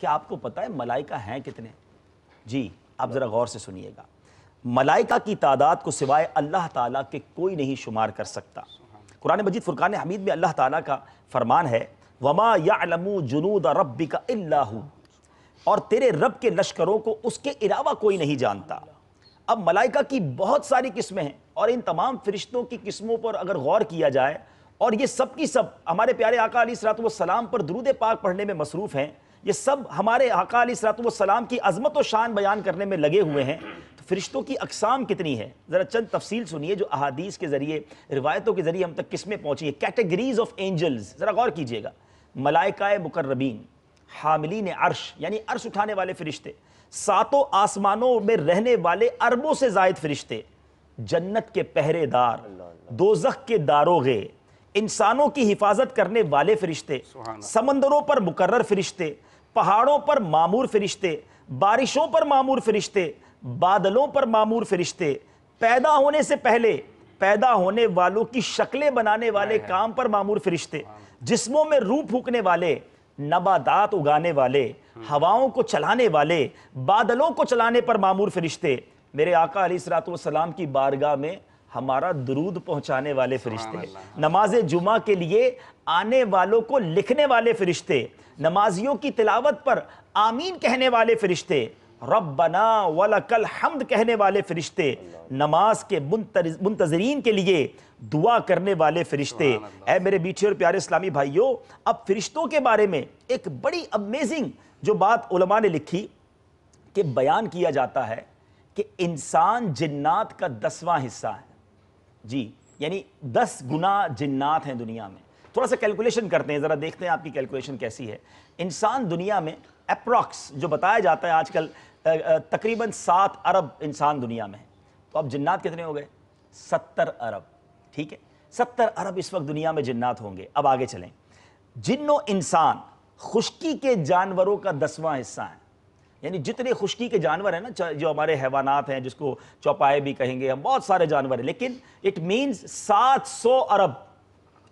کہ آپ کو پتہ ہے ملائکہ ہیں کتنے؟ جی آپ ذرا غور سے سنیے گا، ملائکہ کی تعداد کو سوائے اللہ تعالیٰ کے کوئی نہیں شمار کر سکتا۔ قرآن مجید فرقان حمید میں اللہ تعالیٰ کا فرمان ہے وَمَا يَعْلَمُ جُنُودَ رَبِّكَ إِلَّا هُ، اور تیرے رب کے لشکروں کو اس کے علاوہ کوئی نہیں جانتا۔ اب ملائکہ کی بہت ساری قسمیں ہیں، اور ان تمام فرشتوں کی قسموں پر اگر غور کیا جائے، اور یہ سب کی سب ہمارے پیارے آقا علیہ الصلوۃ والسلام پر درود پاک پڑھنے میں مصروف ہیں، یہ سب ہمارے آقا علیہ الصلوۃ والسلام کی عظمت و شان بیان کرنے میں لگے ہوئے ہیں، تو فرشتوں کی اقسام کتنی ہے؟ ذرا چند تفصیل سنیے جو احادیث کے ذریعے، روایتوں کے ذریعے ہم تک قسمیں پہنچی ہیں۔ کیٹیگریز آف اینجلز، ذرا غور کیجئے گا۔ ملائکہ مقربین، حاملین عرش یعنی عرش اٹھانے والے فرشتے، ساتوں آسمانوں میں رہنے والے اربوں سے زائد فرشتے، جنت کے پہرے دار، دوزخ کے داروغے، انسانوں کی حفاظت کرنے والے فرشتے، سمندروں پر مقرر فرشتے، پہاڑوں پر معمور فرشتے، بارشوں پر معمور فرشتے، بادلوں پر معمور فرشتے، پیدا ہونے سے پہلے پیدا ہونے والوں کی شکلیں بنانے والے کام پر معمور فرشتے، جسموں میں روح پھونکنے والے، نباتات اگانے والے، ہواؤں کو چلانے والے، بادلوں کو چلانے پر معمور فرشتے، میرے آقا علیہ الصلوۃ والسلام کی بارگاہ میں ہمارا درود پہنچانے والے فرشتے، نماز جمعہ کے لیے آنے والوں کو لکھنے والے فرشتے، نمازیوں کی تلاوت پر آمین کہنے والے فرشتے، ربنا ولک الحمد کہنے والے فرشتے، نماز کے منتظرین کے لیے دعا کرنے والے فرشتے۔ اے میرے میٹھے اور پیارے اسلامی بھائیوں، اب فرشتوں کے بارے میں ایک بڑی امیزنگ جو بات علماء نے لکھی کہ بیان کیا جاتا ہے کہ انسان جنات کا 10واں حصہ ہے۔ جی یعنی 10 گنا جنات ہیں دنیا میں۔ تھوڑا سا کیلکولیشن کرتے ہیں، ذرا دیکھتے ہیں آپ کی کیلکولیشن کیسی ہے۔ انسان دنیا میں اپروکس جو بتایا جاتا ہے آج کل تقریباً 7 ارب انسان دنیا میں ہے، تو اب جنات کتنے ہو گئے؟ 70 ارب، ٹھیک ہے؟ 70 ارب اس وقت دنیا میں جنات ہوں گے۔ اب آگے چلیں، جن و انسان خشکی کے جانوروں کا 10واں حصہ ہیں، یعنی جتنے خشکی کے جانور ہیں نا، جو ہمارے حیوانات ہیں، جس کو چوپائے بھی کہیں گے ہم، بہت سارے جانور ہیں، لیکن اٹ مینز 700 ارب،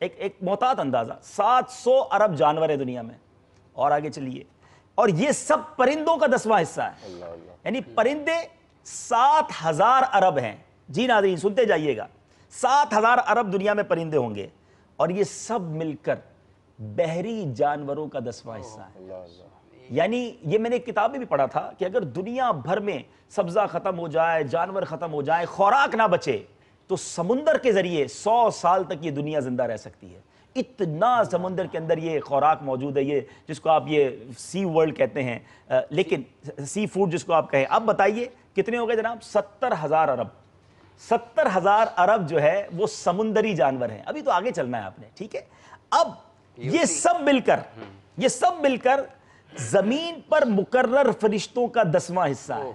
ایک محتاط اندازہ، 700 ارب جانور ہیں دنیا میں۔ اور آگے چلیے، اور یہ سب پرندوں کا 10واں حصہ ہے، یعنی پرندے 7000 ارب ہیں۔ جی ناظرین سنتے جائیے گا، 7000 ارب دنیا میں پرندے ہوں گے، اور یہ سب مل کر بحری جانوروں کا 10واں حصہ ہے۔ یعنی یہ میں نے ایک کتاب میں بھی پڑھا تھا کہ اگر دنیا بھر میں سبزہ ختم ہو جائے، جانور ختم ہو جائے، خوراک نہ بچے، تو سمندر کے ذریعے 100 سال تک یہ دنیا زندہ رہ سکتی ہے۔ اتنا سمندر کے اندر یہ خوراک موجود ہے، یہ جس کو آپ یہ سی ورلڈ کہتے ہیں، لیکن سی فوڈ جس کو آپ کہیں۔ اب بتائیے کتنے ہو گئے جناب؟ 70,000 ارب۔ 70,000 ارب جو ہے وہ سمندری جانور ہیں۔ ابھی تو آگے چلنا ہے آپ نے، ٹھیک ہے؟ اب یہ سب مل کر زمین پر مقرر فرشتوں کا 10واں حصہ ہے۔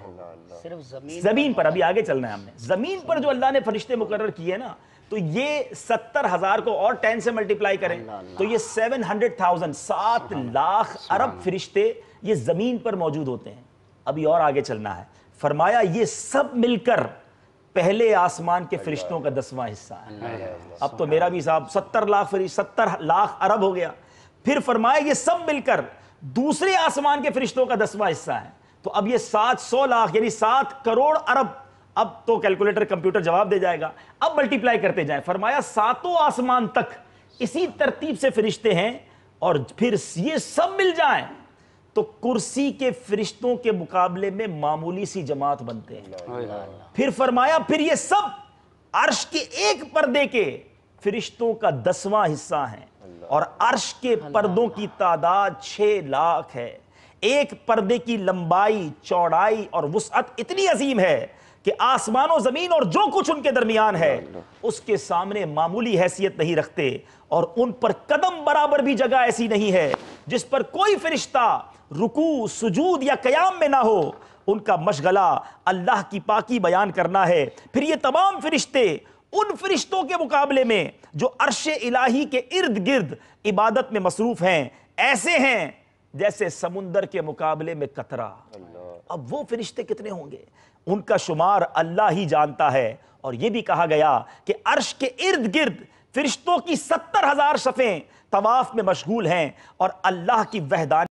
صرف زمین پر، ابھی آگے چلنا ہے ہم نے، زمین پر جو اللہ نے فرشتے مقرر کیے نا، تو یہ 70,000 کو اور 10 سے ملٹیپلائی کریں تو یہ 700,000، 7 لاکھ ارب فرشتے یہ زمین پر موجود ہوتے ہیں۔ ابھی اور آگے چلنا ہے، فرمایا یہ سب مل کر پہلے آسمان کے فرشتوں کا 10واں حصہ ہے۔ اب تو میرا بھی حساب 70 لاکھ ارب ہو گیا۔ پھر فرمایا یہ سب مل کر دوسرے آسمان کے فرشتوں کا 10واں حصہ ہے، تو اب یہ 700 لاکھ یعنی 7 کروڑ ارب۔ اب تو کیلکولیٹر کمپیوٹر جواب دے جائے گا، اب ملٹیپلائی کرتے جائیں۔ فرمایا 7 آسمان تک اسی ترتیب سے فرشتے ہیں، اور پھر یہ سب مل جائیں تو کرسی کے فرشتوں کے مقابلے میں معمولی سی جماعت بنتے ہیں۔ پھر فرمایا پھر یہ سب عرش کے ایک پردے کے فرشتوں کا 10واں حصہ ہیں، اور عرش کے پردوں کی تعداد 6 لاکھ ہے۔ ایک پردے کی لمبائی، چوڑائی اور وسعت اتنی عظیم ہے کہ آسمان و زمین اور جو کچھ ان کے درمیان ہے اس کے سامنے معمولی حیثیت نہیں رکھتے، اور ان پر قدم برابر بھی جگہ ایسی نہیں ہے جس پر کوئی فرشتہ رکوع، سجود یا قیام میں نہ ہو۔ ان کا مشغلہ اللہ کی پاکی بیان کرنا ہے۔ پھر یہ تمام فرشتے ان فرشتوں کے مقابلے میں جو عرش الہی کے ارد گرد عبادت میں مصروف ہیں، ایسے ہیں جیسے سمندر کے مقابلے میں قطرہ۔ اب وہ فرشتے کتنے ہوں گے؟ ان کا شمار اللہ ہی جانتا ہے، اور یہ بھی کہا گیا کہ عرش کے ارد گرد فرشتوں کی 70,000 صفیں طواف میں مشغول ہیں، اور اللہ کی وحدانیت